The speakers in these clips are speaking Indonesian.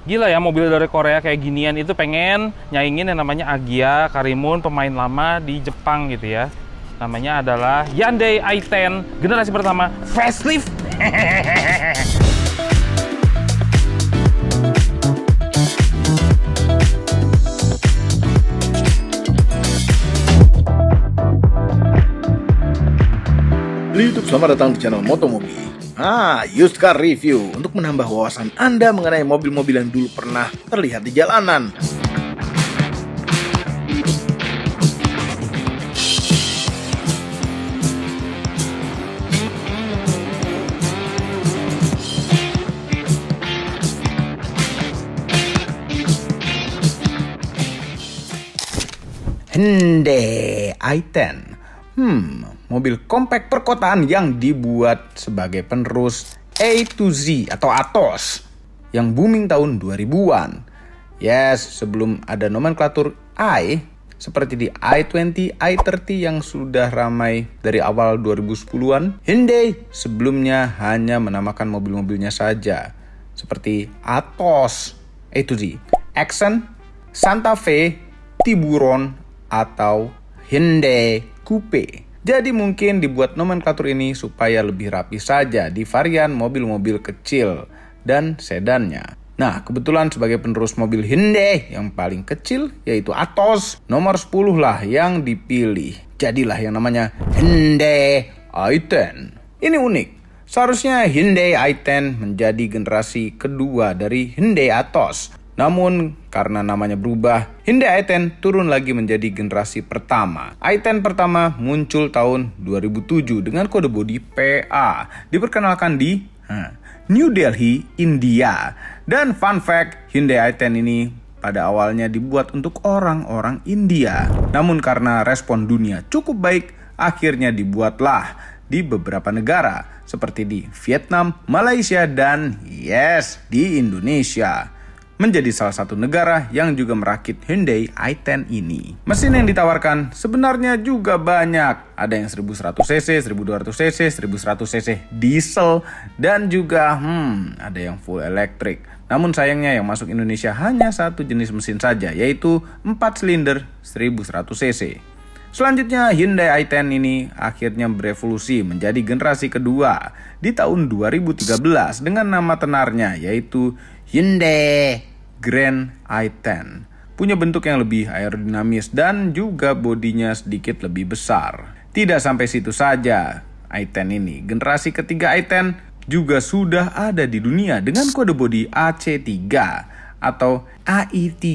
Gila ya, mobil dari Korea kayak ginian itu pengen nyaingin yang namanya Agya, Karimun, pemain lama di Jepang gitu ya. Namanya adalah Hyundai i10 generasi pertama facelift. YouTube, selamat datang di channel Motomobi. Used car review untuk menambah wawasan Anda mengenai mobil-mobil yang dulu pernah terlihat di jalanan. Hyundai i10. Mobil compact perkotaan yang dibuat sebagai penerus A to Z atau Atos yang booming tahun 2000-an. Yes, sebelum ada nomenklatur i seperti di i20, i30 yang sudah ramai dari awal 2010-an, Hyundai sebelumnya hanya menamakan mobil-mobilnya saja seperti Atos, A to Z, Accent, Santa Fe, Tiburon, atau Hyundai Coupe. Jadi mungkin dibuat nomenklatur ini supaya lebih rapi saja di varian mobil-mobil kecil dan sedannya. Nah, kebetulan sebagai penerus mobil Hyundai yang paling kecil yaitu Atos, nomor 10 lah yang dipilih. Jadilah yang namanya Hyundai i10. Ini unik. Seharusnya Hyundai i10 menjadi generasi kedua dari Hyundai Atos. Namun, karena namanya berubah, Hyundai i10 turun lagi menjadi generasi pertama. i10 pertama muncul tahun 2007 dengan kode bodi PA. Diperkenalkan di New Delhi, India. Dan fun fact, Hyundai i10 ini pada awalnya dibuat untuk orang-orang India. Namun karena respon dunia cukup baik, akhirnya dibuatlah di beberapa negara. Seperti di Vietnam, Malaysia, dan di Indonesia. Menjadi salah satu negara yang juga merakit Hyundai i10 ini. Mesin yang ditawarkan sebenarnya juga banyak. Ada yang 1100cc, 1200cc, 1100cc diesel, dan juga ada yang full elektrik. Namun sayangnya yang masuk Indonesia hanya satu jenis mesin saja, yaitu 4 silinder 1100cc. Selanjutnya Hyundai i10 ini akhirnya berevolusi menjadi generasi kedua di tahun 2013 dengan nama tenarnya yaitu Hyundai Grand i10. Punya bentuk yang lebih aerodinamis dan juga bodinya sedikit lebih besar. Tidak sampai situ saja, i10 ini generasi ketiga i10 juga sudah ada di dunia dengan kode bodi AC3 atau AI3.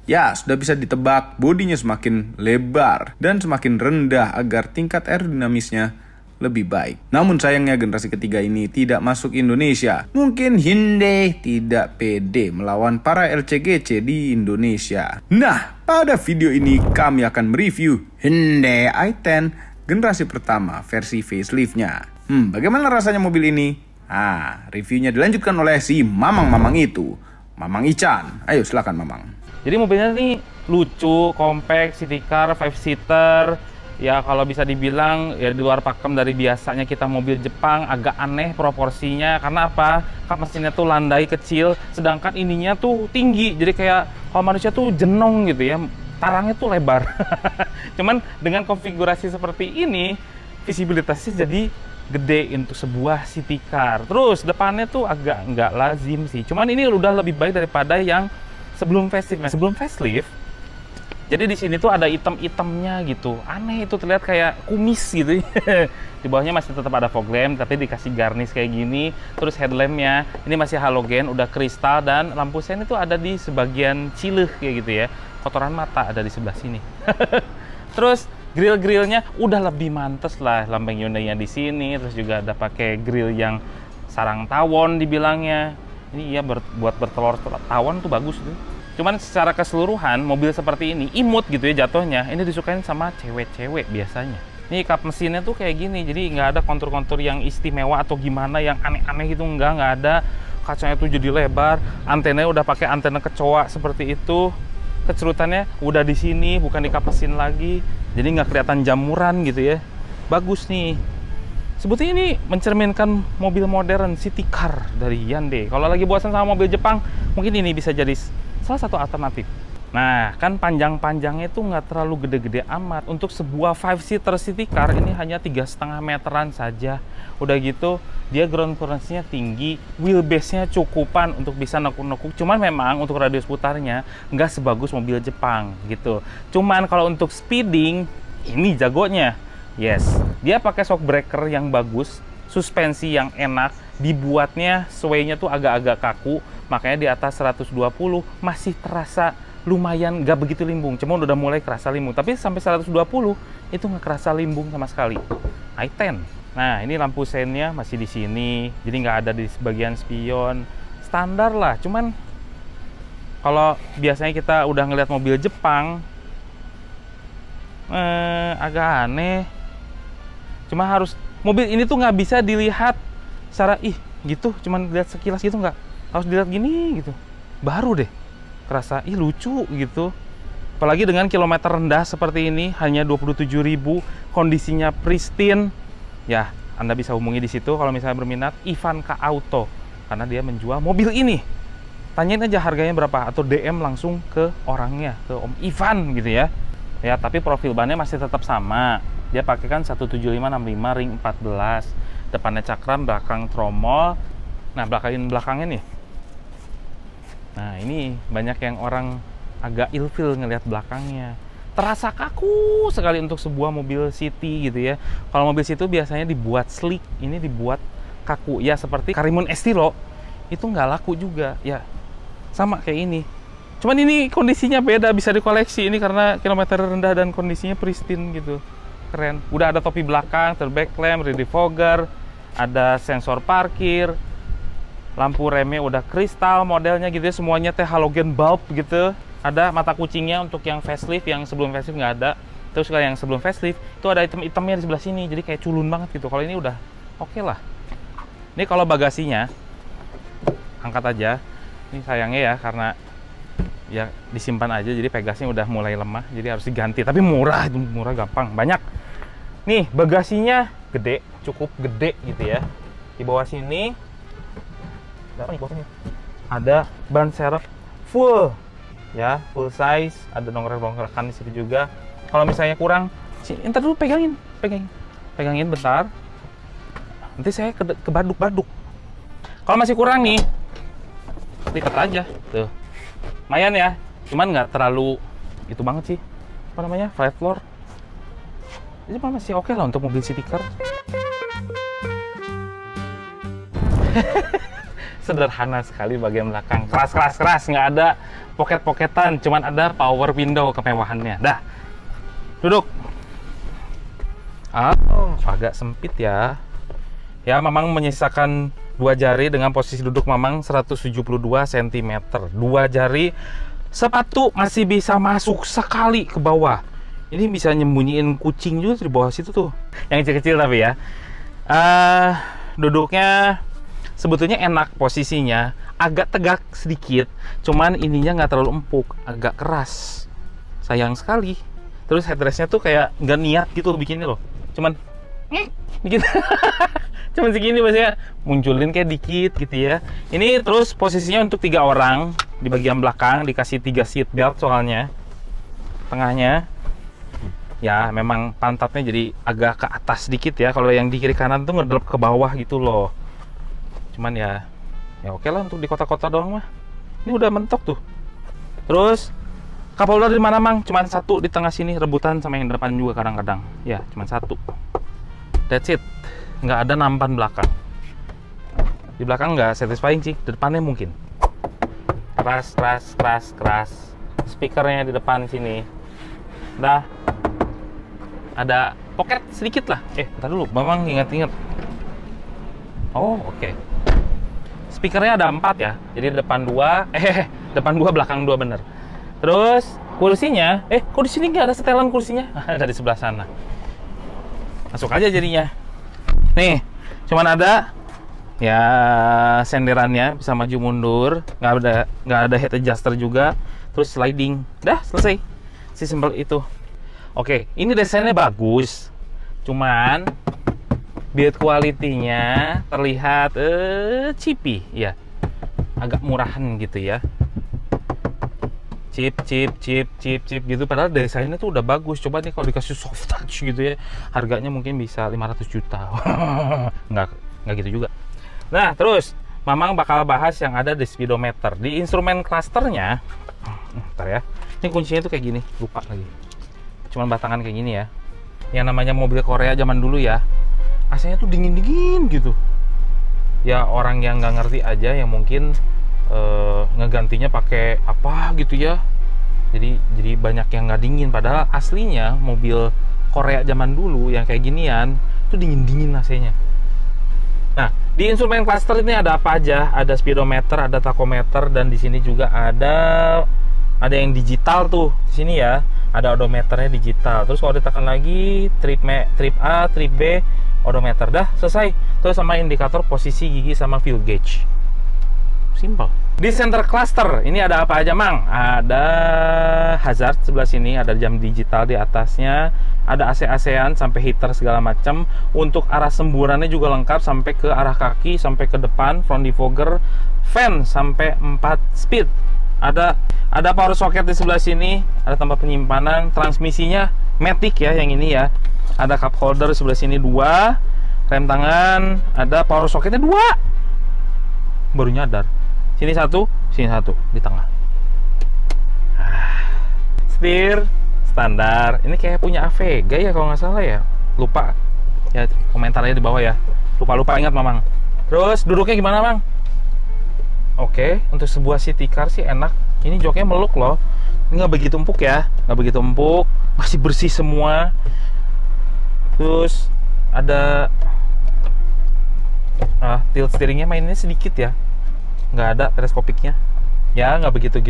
Ya sudah bisa ditebak bodinya semakin lebar dan semakin rendah agar tingkat aerodinamisnya lebih baik. Namun sayangnya generasi ketiga ini tidak masuk Indonesia. Mungkin Hyundai tidak pede melawan para LCGC di Indonesia. Nah, pada video ini kami akan mereview Hyundai i10 generasi pertama versi faceliftnya. Bagaimana rasanya mobil ini? Reviewnya dilanjutkan oleh si Mamang itu, Mamang Ican. Ayo silakan Mamang. Jadi mobilnya ini lucu, compact, city car, 5-seater. Ya kalau bisa dibilang ya di luar pakem dari biasanya kita mobil Jepang, agak aneh proporsinya. Karena apa? Kap mesinnya tuh landai kecil, sedangkan ininya tuh tinggi. Jadi kayak kalau manusia tuh jenong gitu ya, tarangnya tuh lebar. Cuman dengan konfigurasi seperti ini, visibilitasnya jadi gede untuk sebuah city car. Terus depannya tuh agak nggak lazim sih. Cuman ini udah lebih baik daripada yang sebelum facelift. Nah, sebelum facelift, jadi di sini tuh ada item-itemnya gitu. Aneh itu, terlihat kayak kumis gitu. Di bawahnya masih tetap ada fog lamp, tapi dikasih garnish kayak gini. Terus headlampnya ini masih halogen, udah kristal, dan lampu sen itu ada di sebagian cileh kayak gitu ya. Kotoran mata ada di sebelah sini. Terus grill-grillnya udah lebih mantes lah, lambang Hyundai-nya di sini. Terus juga ada pakai grill yang sarang tawon dibilangnya. Ini ya buat bertelur tawon tuh bagus tuh. Cuman secara keseluruhan mobil seperti ini imut gitu ya jatuhnya. Ini disukain sama cewek-cewek biasanya. Ini kap mesinnya tuh kayak gini, jadi nggak ada kontur-kontur yang istimewa atau gimana yang aneh-aneh gitu, nggak ada. Kacanya tuh jadi lebar, antenanya udah pakai antena kecoa seperti itu. Kecerutannya udah di sini, bukan di kap mesin lagi. Jadi nggak kelihatan jamuran gitu ya. Bagus nih. Sebetulnya ini mencerminkan mobil modern city car dari Hyundai. Kalau lagi bosan sama mobil Jepang, mungkin ini bisa jadi salah satu alternatif. Nah, kan panjang-panjangnya itu nggak terlalu gede-gede amat. Untuk sebuah 5-seater city car ini hanya 3,5 meteran saja. Udah gitu, dia ground clearance-nya tinggi, wheelbase-nya cukupan untuk bisa nekuk-nekuk. Cuman memang untuk radius putarnya nggak sebagus mobil Jepang gitu. Cuman kalau untuk speeding, ini jagonya. Yes, dia pakai shock breaker yang bagus, suspensi yang enak, dibuatnya sway-nya tuh agak-agak kaku, makanya di atas 120 masih terasa lumayan nggak begitu limbung. Cuma udah mulai kerasa limbung, tapi sampai 120 itu nggak kerasa limbung sama sekali. i10. Nah, ini lampu seinnya masih di sini, jadi nggak ada di bagian spion. Standar lah, cuman kalau biasanya kita udah ngeliat mobil Jepang, agak aneh. Cuma harus mobil ini tuh nggak bisa dilihat secara gitu, cuman lihat sekilas gitu nggak, harus dilihat gini gitu, baru deh kerasa lucu gitu. Apalagi dengan kilometer rendah seperti ini, hanya 27.000, kondisinya pristine. Ya, Anda bisa hubungi di situ kalau misalnya berminat, Ivanka Auto, karena dia menjual mobil ini. Tanyain aja harganya berapa, atau DM langsung ke orangnya, ke Om Ivan gitu ya. Ya, tapi profil bannya masih tetap sama. Dia pakai kan 175/65 ring 14. Depannya cakram, belakang tromol. Nah, belakangnya nih. Nah, ini banyak yang orang agak ilfil ngelihat belakangnya. Terasa kaku sekali untuk sebuah mobil city gitu ya. Kalau mobil city biasanya dibuat sleek, ini dibuat kaku. Ya, seperti Karimun Estilo, itu nggak laku juga. Ya, sama kayak ini. Cuman ini kondisinya beda, bisa dikoleksi. Ini karena kilometer rendah dan kondisinya pristine gitu. Keren. Udah ada topi belakang, back lamp, rear defogger, ada sensor parkir, lampu remnya udah kristal modelnya gitu ya, semuanya teh halogen bulb gitu. Ada mata kucingnya untuk yang facelift, yang sebelum facelift nggak ada. Terus kalau yang sebelum facelift itu ada item-itemnya di sebelah sini, jadi kayak culun banget gitu. Kalau ini udah oke lah. Ini kalau bagasinya angkat aja. Ini sayangnya ya, karena ya disimpan aja, jadi pegasnya udah mulai lemah, jadi harus diganti. Tapi murah, itu murah, gampang, banyak. Nih, bagasinya gede, cukup gede gitu ya. Di bawah sini ada ban serep full ya, full size. Ada dongkrak-dongkrakan di situ juga. Kalau misalnya kurang, ntar dulu pegangin bentar. Nanti saya kebaduk-baduk. Kalau masih kurang nih, lipat aja tuh. Lumayan ya, cuman nggak terlalu itu banget sih. Apa namanya, flat floor. Ini masih oke lah untuk mobil city car. Sederhana sekali bagian belakang, keras, nggak ada pocket-pocketan, cuman ada power window kemewahannya. Dah, duduk. Agak sempit ya. Ya, memang menyisakan 2 jari dengan posisi duduk memang 172 cm. 2 jari sepatu masih bisa masuk sekali ke bawah. Ini bisa nyembunyiin kucing juga di bawah situ tuh. Yang kecil-kecil tapi ya. Duduknya sebetulnya enak posisinya. Agak tegak sedikit. Cuman ininya nggak terlalu empuk. Agak keras. Sayang sekali. Terus headrestnya tuh kayak nggak niat gitu bikinnya loh. Cuman bikin. Cuman segini biasanya munculin kayak dikit gitu ya. Ini terus posisinya untuk 3 orang. Di bagian belakang dikasih 3 seat belt soalnya. Tengahnya ya memang pantatnya jadi agak ke atas sedikit ya. Kalau yang di kiri kanan tuh ngedrop ke bawah gitu loh. Cuman ya oke lah untuk di kota-kota doang mah. Ini udah mentok tuh. Terus cup holder di mana mang? Cuman 1 di tengah sini, rebutan sama yang depan juga kadang-kadang. Ya cuman 1. That's it. Nggak ada nampan belakang. Di belakang nggak satisfying sih. Di depannya mungkin. Keras. Speakernya di depan sini. Dah. Ada pocket sedikit lah. Bentar dulu, Bang ingat-ingat. Oh, oke. Speakernya ada 4 ya. Jadi depan 2, depan 2, belakang 2 bener. Terus kursinya, kok di sini nggak ada setelan kursinya? Ada di sebelah sana. Masuk aja jadinya. Nih, cuman ada ya senderannya, bisa maju mundur, nggak ada head adjuster juga. Terus sliding. Dah, selesai. Sesimpel itu. Oke, ini desainnya bagus. Cuman build quality-nya terlihat cheapy ya, agak murahan gitu ya. Chip gitu, padahal desainnya tuh udah bagus. Coba nih kalau dikasih soft touch gitu ya, harganya mungkin bisa 500 juta. nggak gitu juga. Nah, terus Mamang bakal bahas yang ada di speedometer. Di instrumen clusternya, ntar ya, ini kuncinya tuh kayak gini, lupa lagi. Cuman batangan kayak gini ya. Yang namanya mobil Korea zaman dulu ya, AC-nya tuh dingin-dingin gitu. Ya orang yang nggak ngerti aja yang mungkin ngegantinya pakai apa gitu ya, jadi banyak yang nggak dingin, padahal aslinya mobil Korea zaman dulu yang kayak ginian itu dingin AC-nya. Nah, di instrumen cluster ini ada apa aja? Ada speedometer, ada tachometer, dan di sini juga ada yang digital tuh di sini ya, ada odometernya digital. Terus kalau ditekan lagi trip A, trip B, odometer, dah selesai. Terus sama indikator posisi gigi sama fuel gauge. Simple. Di center cluster ini ada apa aja, Mang? Ada hazard sebelah sini, ada jam digital di atasnya, ada AC-AC-an sampai heater segala macam. Untuk arah semburannya juga lengkap sampai ke arah kaki, sampai ke depan, front defogger, fan sampai 4 speed. Ada power socket di sebelah sini, ada tempat penyimpanan, transmisinya matic ya yang ini ya. Ada cup holder sebelah sini 2, rem tangan, ada power socketnya 2. Baru nyadar. Sini 1, sini 1 di tengah. Setir standar. Ini kayak punya Avega ya kalau nggak salah ya. Lupa. Ya komentarnya di bawah ya. Lupa ingat Mamang. Terus duduknya gimana, Mang? Oke, untuk sebuah city car sih enak. Ini joknya meluk loh. Ini nggak begitu empuk ya, nggak begitu empuk. Masih bersih semua. Terus ada tilt steeringnya mainnya sedikit ya. Nggak ada teleskopiknya ya, nggak begitu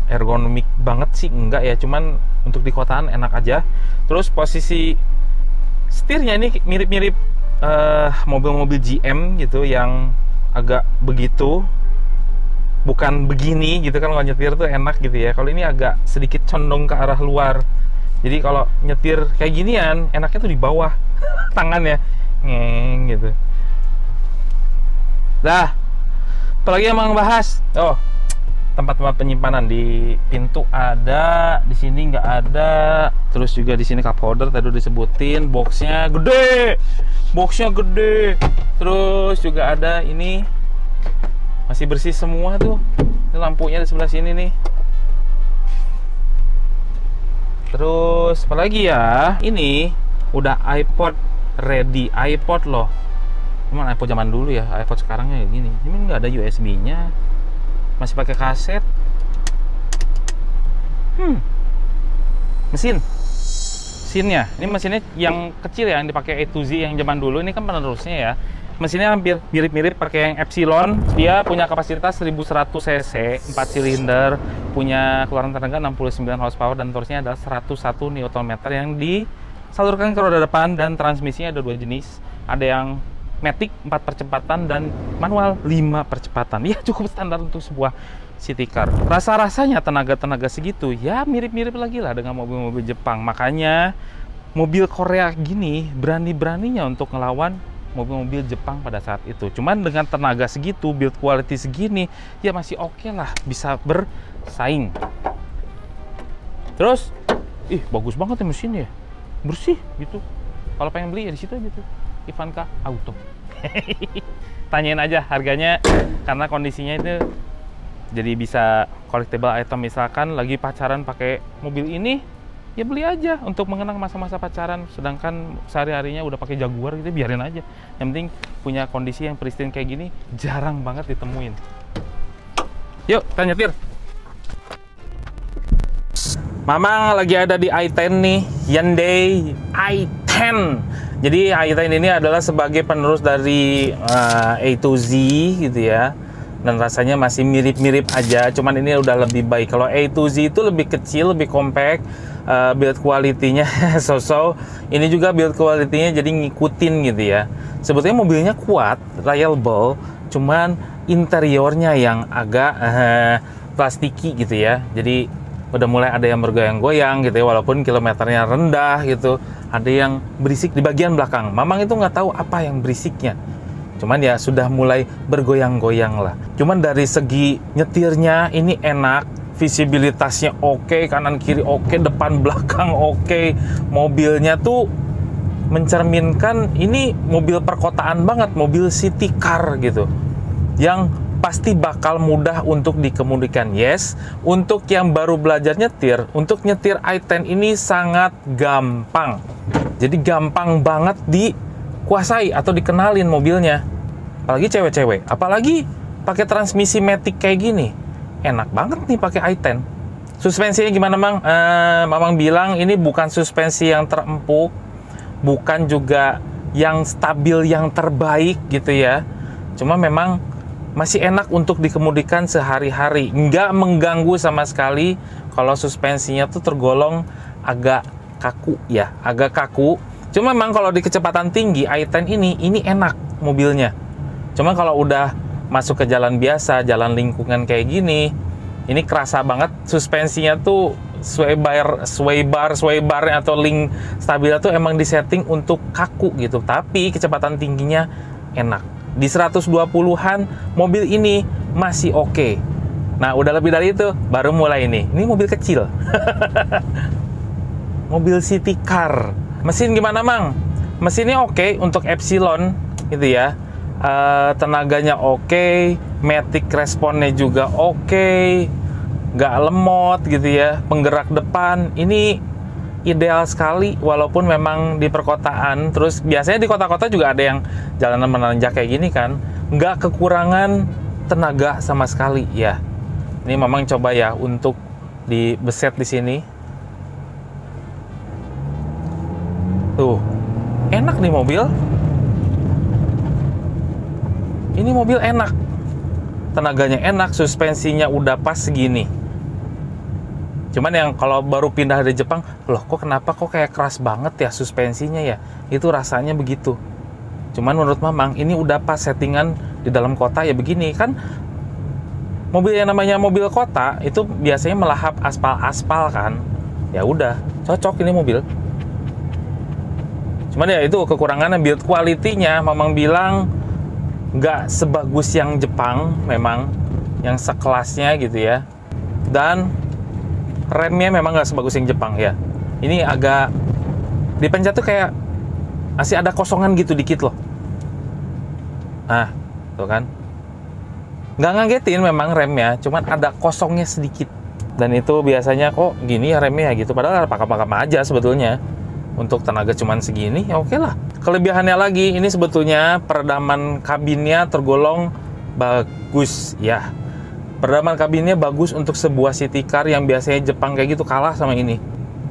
ergonomik banget sih, enggak ya, cuman untuk di kotaan enak aja. Terus posisi setirnya ini mirip-mirip mobil-mobil GM gitu, yang agak begitu, bukan begini gitu kan. Kalau nyetir tuh enak gitu ya, kalau ini agak sedikit condong ke arah luar. Jadi kalau nyetir kayak ginian enaknya tuh di bawah tangannya ngeng gitu. Dah, apalagi yang mau bahas? Oh, tempat-tempat penyimpanan di pintu ada, di sini nggak ada. Terus juga di sini cup holder tadi udah disebutin, boxnya gede. Terus juga ada ini, masih bersih semua tuh. Ini lampunya di sebelah sini nih. Terus apalagi ya? Ini udah iPod ready, iPod loh. Cuman iPod zaman dulu ya, iPod sekarangnya kayak gini. Ini nggak ada USB-nya, masih pakai kaset. Mesinnya, ini mesinnya yang kecil ya, yang dipakai A2Z yang zaman dulu. Ini kan penerusnya ya. Mesinnya hampir mirip-mirip pakai yang Epsilon. Dia punya kapasitas 1100 cc, 4 silinder, punya keluaran tenaga 69 horsepower, dan torsinya adalah 101 Nm yang disalurkan ke roda depan. Dan transmisinya ada 2 jenis. Ada yang matic 4 percepatan dan manual 5 percepatan. Ya cukup standar untuk sebuah city car. Rasa-rasanya tenaga segitu ya mirip-mirip lagi lah dengan mobil-mobil Jepang. Makanya mobil Korea gini berani-beraninya untuk ngelawan mobil-mobil Jepang pada saat itu. Cuman dengan tenaga segitu, build quality segini, ya masih oke lah, bisa bersaing. Terus, bagus banget ya mesinnya, bersih gitu. Kalau pengen beli ya di situ aja tuh, Ivanka Auto. Tanyain aja harganya, karena kondisinya itu jadi bisa collectible item. Misalkan lagi pacaran pakai mobil ini, ya beli aja untuk mengenang masa-masa pacaran. Sedangkan sehari-harinya udah pakai Jaguar gitu, biarin aja. Yang penting punya kondisi yang pristine kayak gini, jarang banget ditemuin. Yuk, kita nyetir. Mamang lagi ada di i10 nih, Hyundai i10. Jadi i10 ini adalah sebagai penerus dari A2Z gitu ya. Dan rasanya masih mirip-mirip aja, cuman ini udah lebih baik. Kalau A2Z itu lebih kecil, lebih compact, build quality-nya so-so. Ini juga build quality-nya jadi ngikutin gitu ya. Sebetulnya mobilnya kuat, reliable, cuman interiornya yang agak plastiki gitu ya. Jadi udah mulai ada yang bergoyang-goyang gitu ya, walaupun kilometernya rendah gitu. Ada yang berisik di bagian belakang. Mamang itu nggak tahu apa yang berisiknya. Cuman ya sudah mulai bergoyang-goyang lah. Cuman dari segi nyetirnya ini enak, visibilitasnya oke, kanan kiri oke, depan belakang oke. Mobilnya tuh mencerminkan ini mobil perkotaan banget, mobil city car gitu. Yang pasti bakal mudah untuk dikemudikan. Yes, untuk yang baru belajar nyetir, untuk nyetir i10 ini sangat gampang. Jadi gampang banget dikuasai atau dikenalin mobilnya. Apalagi cewek-cewek, apalagi pakai transmisi matic kayak gini. Enak banget nih pakai i10. Suspensinya gimana, Mang? Mamang bilang ini bukan suspensi yang terempuk, bukan juga yang stabil yang terbaik gitu ya. Cuma memang masih enak untuk dikemudikan sehari-hari, nggak mengganggu sama sekali. Kalau suspensinya tuh tergolong agak kaku ya, agak kaku. Cuma memang kalau di kecepatan tinggi i10 ini enak mobilnya. Cuma kalau udah masuk ke jalan biasa, jalan lingkungan kayak gini, ini kerasa banget suspensinya tuh sway bar atau link stabilnya tuh emang disetting untuk kaku gitu. Tapi kecepatan tingginya enak. Di 120-an mobil ini masih oke. Nah, udah lebih dari itu baru mulai ini. Ini mobil kecil. Mobil city car. Mesin gimana, Mang? Mesinnya oke untuk Epsilon gitu ya. Tenaganya oke, matic responnya juga oke. Nggak lemot gitu ya. Penggerak depan ini ideal sekali, walaupun memang di perkotaan. Terus biasanya di kota-kota juga ada yang jalanan menanjak kayak gini kan, nggak kekurangan tenaga sama sekali ya. Ini memang coba ya untuk dibeset di sini. Tuh, enak nih mobil. Ini mobil enak, tenaganya enak, suspensinya udah pas segini. Cuman yang kalau baru pindah dari Jepang, loh kok kenapa kok kayak keras banget ya suspensinya ya? Itu rasanya begitu. Cuman menurut Mamang, ini udah pas settingan di dalam kota ya begini. Kan mobil yang namanya mobil kota, itu biasanya melahap aspal-aspal kan. Ya udah, cocok ini mobil. Cuman ya itu kekurangannya, build quality-nya Mamang bilang nggak sebagus yang Jepang memang, yang sekelasnya gitu ya. Dan remnya memang nggak sebagus yang Jepang ya. Ini agak dipencet tuh kayak masih ada kosongan gitu dikit loh. Nah, tuh kan. Nggak ngagetin memang remnya, cuman ada kosongnya sedikit. Dan itu biasanya kok gini ya remnya gitu. Padahal pakam-pakam aja sebetulnya. Untuk tenaga cuman segini ya oke lah. Kelebihannya lagi, ini sebetulnya peredaman kabinnya tergolong bagus ya. Peredaman kabinnya bagus untuk sebuah city car yang biasanya Jepang kayak gitu kalah sama ini.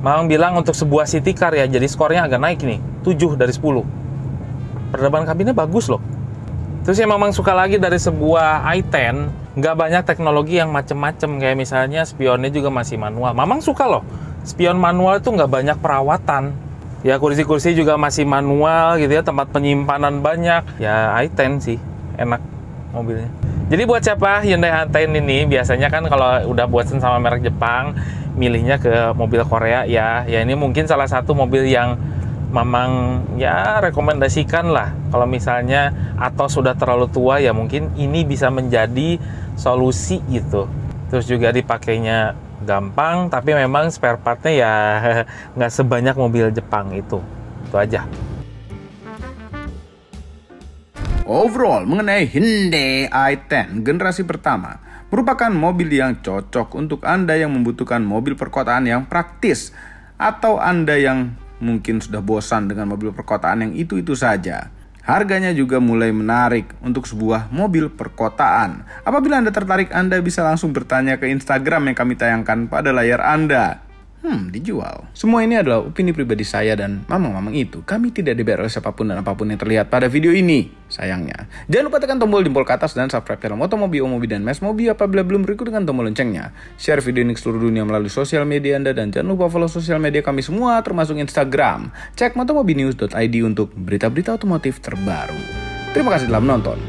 Mamang bilang untuk sebuah city car ya, jadi skornya agak naik nih, 7 dari 10. Peredaman kabinnya bagus loh. Terus yang Mamang suka lagi dari sebuah i10, nggak banyak teknologi yang macem-macem, kayak misalnya spionnya juga masih manual. Mamang suka loh, spion manual itu nggak banyak perawatan. Ya kursi-kursi juga masih manual gitu ya, tempat penyimpanan banyak. Ya i10 sih, enak mobilnya. Jadi buat siapa Hyundai i10 ini, biasanya kan kalau udah bosan sama merek Jepang, milihnya ke mobil Korea ya. Ya ini mungkin salah satu mobil yang Mamang ya rekomendasikan lah. Kalau misalnya atau sudah terlalu tua ya mungkin ini bisa menjadi solusi gitu. Terus juga dipakainya gampang, tapi memang spare partnya ya nggak sebanyak mobil Jepang itu. Itu aja. Overall, mengenai Hyundai i10 generasi pertama, merupakan mobil yang cocok untuk Anda yang membutuhkan mobil perkotaan yang praktis, atau Anda yang mungkin sudah bosan dengan mobil perkotaan yang itu-itu saja. Harganya juga mulai menarik untuk sebuah mobil perkotaan. Apabila Anda tertarik, Anda bisa langsung bertanya ke Instagram yang kami tayangkan pada layar Anda. Dijual. Semua ini adalah opini pribadi saya dan mamang-mamang itu. Kami tidak dibayar oleh siapapun dan apapun yang terlihat pada video ini. Sayangnya. Jangan lupa tekan tombol jempol ke atas dan subscribe channel Motomobi, Omobi, dan Mes Mobi apabila belum berikut dengan tombol loncengnya. Share video ini ke seluruh dunia melalui sosial media Anda dan jangan lupa follow sosial media kami semua termasuk Instagram. Cek motomobinews.id untuk berita-berita otomotif terbaru. Terima kasih telah menonton.